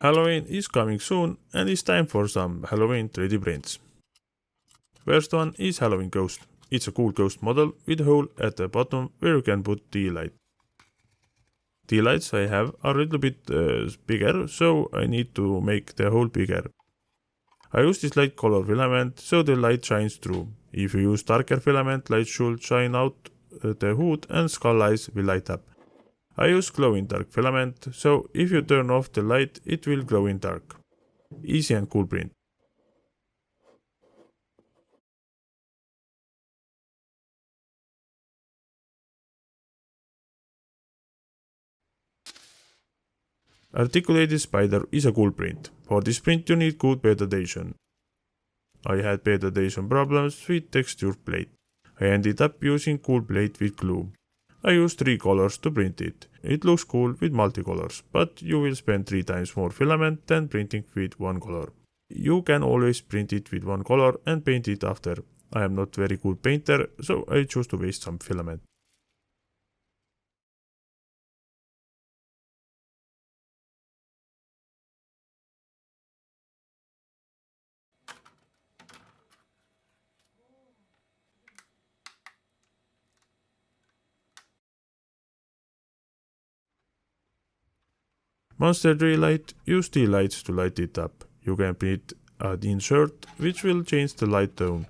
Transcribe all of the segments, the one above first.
Halloween is coming soon and it's time for some Halloween 3D prints. First one is Halloween ghost. It's a cool ghost model with a hole at the bottom where you can put tea light. Tea lights I have are a little bit bigger, so I need to make the hole bigger. I use this light color filament so the light shines through. If you use darker filament, light should shine out the hood and skull eyes will light up. I use glow in dark filament, so if you turn off the light, it will glow in dark. Easy and cool print. Articulated spider is a cool print. For this print you need good beta-dation. I had beta-dation problems with texture plate. I ended up using cool plate with glue. I used 3 colors to print it. It looks cool with multicolors, but you will spend 3 times more filament than printing with 1 color. You can always print it with 1 color and paint it after. I am not very good painter, so I choose to waste some filament. Monster tree light, use tea lights to light it up. You can print an insert which will change the light tone.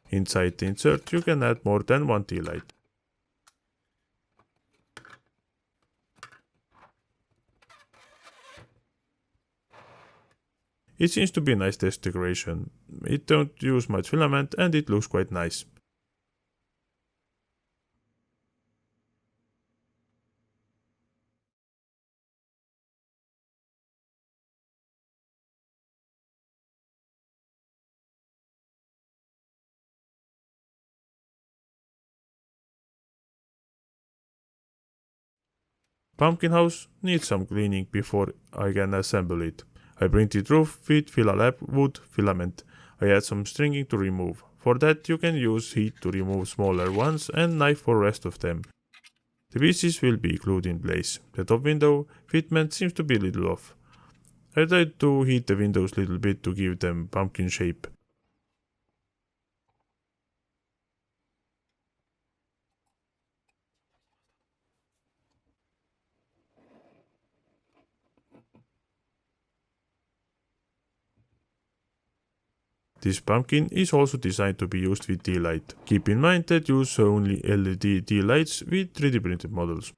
Inside the insert you can add more than 1 tea light. It seems to be a nice test decoration. It don't use much filament and it looks quite nice. Pumpkin house needs some cleaning before I can assemble it. I printed roof with Flexi Lab wood filament. I add some stringing to remove. For that you can use heat to remove smaller ones and knife for rest of them. The pieces will be glued in place. The top window fitment seems to be a little off. I tried to heat the windows a little bit to give them pumpkin shape. This pumpkin is also designed to be used with tea light. Keep in mind that use only LED tea lights with 3D printed models.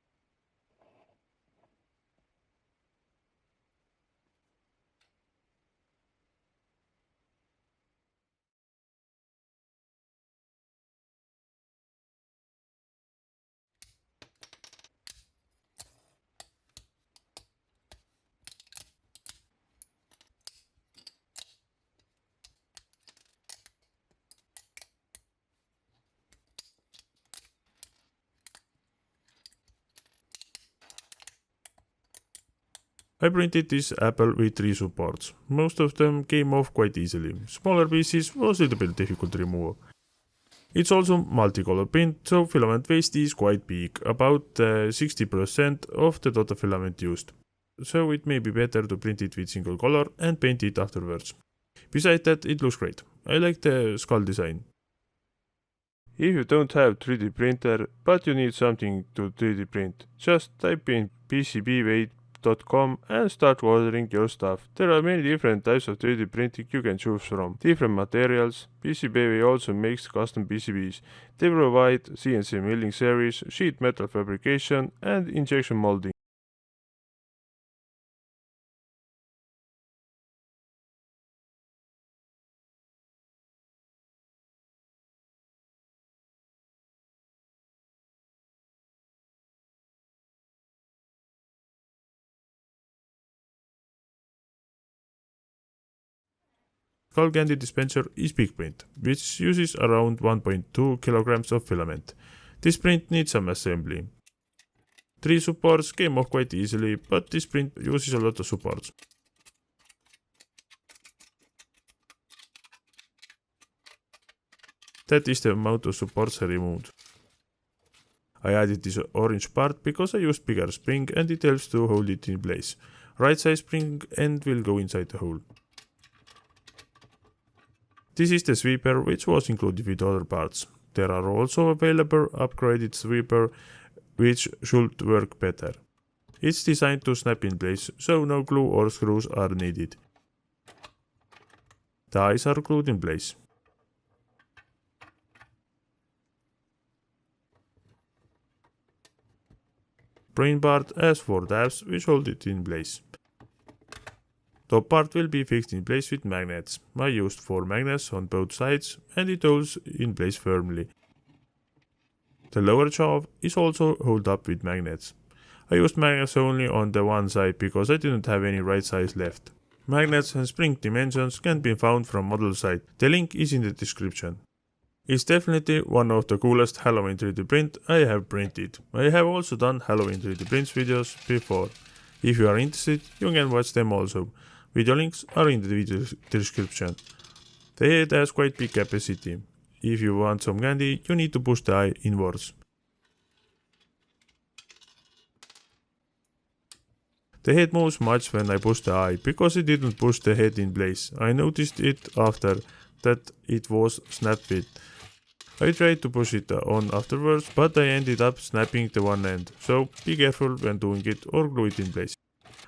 I printed this apple with 3 supports. Most of them came off quite easily. Smaller pieces was a little bit difficult to remove. It's also multicolor print, so filament waste is quite big, about 60% of the total filament used. So it may be better to print it with single color and paint it afterwards. Besides that, it looks great. I like the skull design. If you don't have 3D printer, but you need something to 3D print, just type in PCBWeight.com and start ordering your stuff. There are many different types of 3D printing you can choose from. Different materials. PCBWay also makes custom PCBs. They provide CNC milling series, sheet metal fabrication and injection molding. Skull candy dispenser is big print, which uses around 1.2 kilograms of filament. This print needs some assembly. 3 supports came off quite easily, but this print uses a lot of supports. That is the amount of supports I removed. I added this orange part because I used bigger spring and it helps to hold it in place. Right size spring end will go inside the hole. This is the sweeper which was included with other parts. There are also available upgraded sweeper which should work better. It's designed to snap in place, so no glue or screws are needed. The eyes are glued in place. Brain part has 4 tabs which hold it in place. Top part will be fixed in place with magnets. I used 4 magnets on both sides and it holds in place firmly. The lower jaw is also held up with magnets. I used magnets only on the one side because I didn't have any right size left. Magnets and spring dimensions can be found from model site. The link is in the description. It's definitely one of the coolest Halloween 3D print I have printed. I have also done Halloween 3D prints videos before. If you are interested, you can watch them also. Video links are in the video description. The head has quite big capacity. If you want some candy, you need to push the eye inwards. The head moves much when I push the eye, because it didn't push the head in place. I noticed it after that it was snapped with. I tried to push it on afterwards, but I ended up snapping the one end, so be careful when doing it or glue it in place.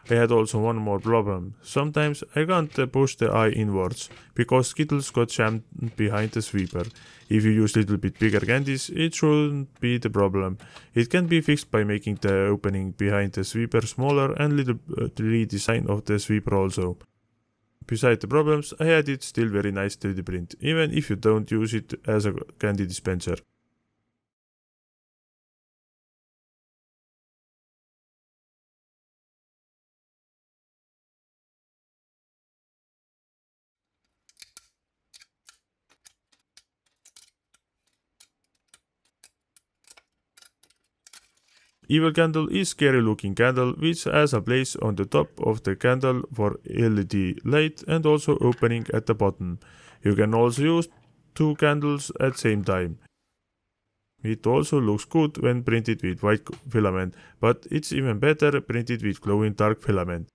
I had also one more problem. Sometimes I can't push the eye inwards, because Skittles got jammed behind the sweeper. If you use little bit bigger candies, it shouldn't be the problem. It can be fixed by making the opening behind the sweeper smaller and little redesign of the sweeper also. Beside the problems, I had it still very nice 3D print, even if you don't use it as a candy dispenser. Evil candle is scary looking candle which has a place on the top of the candle for LED light and also opening at the bottom. You can also use 2 candles at same time. It also looks good when printed with white filament, but it's even better printed with glowing dark filament.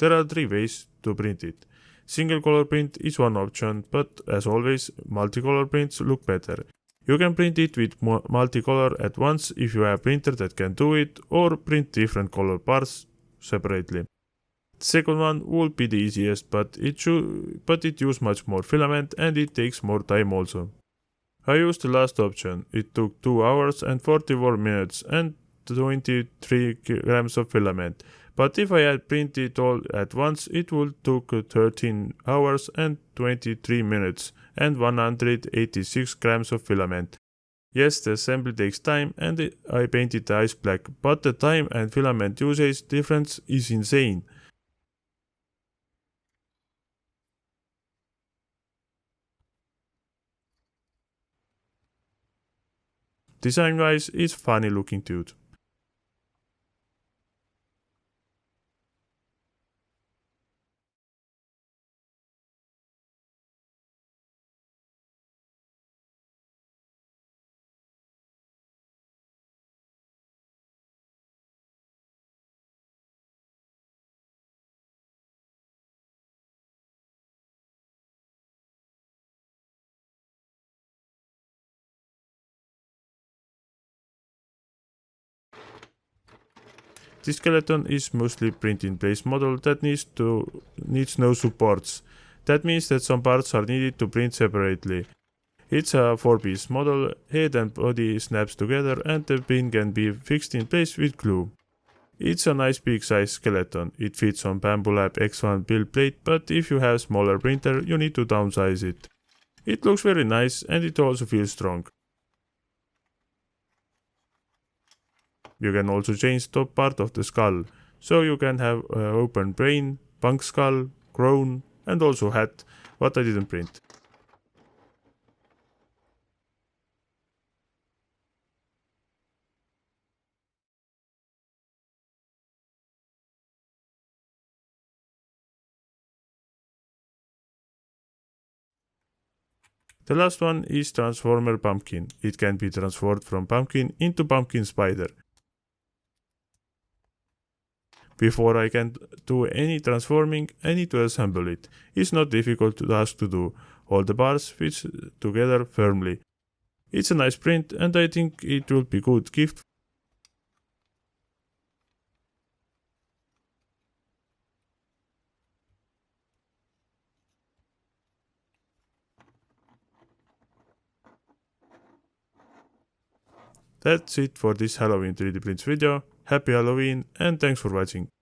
There are 3 ways to print it. Single color print is one option, but as always, multicolor prints look better. You can print it with multicolor at once if you have a printer that can do it, or print different color parts separately. The second one would be the easiest, but it uses much more filament and it takes more time also. I used the last option. It took 2 hours and 44 minutes and 23 grams of filament. But if I had printed all at once, it would took 13 hours and 23 minutes and 186 grams of filament. Yes, the assembly takes time and I painted the eyes black, but the time and filament usage difference is insane. Design wise, it's funny looking dude. This skeleton is mostly print-in-place model that needs no supports. That means that some parts are needed to print separately. It's a 4-piece model, head and body snaps together and the pin can be fixed in place with glue. It's a nice big size skeleton. It fits on Bambu Lab X1 build plate, but if you have smaller printer you need to downsize it. It looks very nice and it also feels strong. You can also change top part of the skull, so you can have open brain, punk skull, crown and also hat, what I didn't print. The last one is Transformer Pumpkin. It can be transformed from pumpkin into pumpkin spider. Before I can do any transforming, I need to assemble it. It's not difficult task to do. All the parts fit together firmly. It's a nice print and I think it will be good gift. That's it for this Halloween 3D prints video. Happy Halloween and thanks for watching.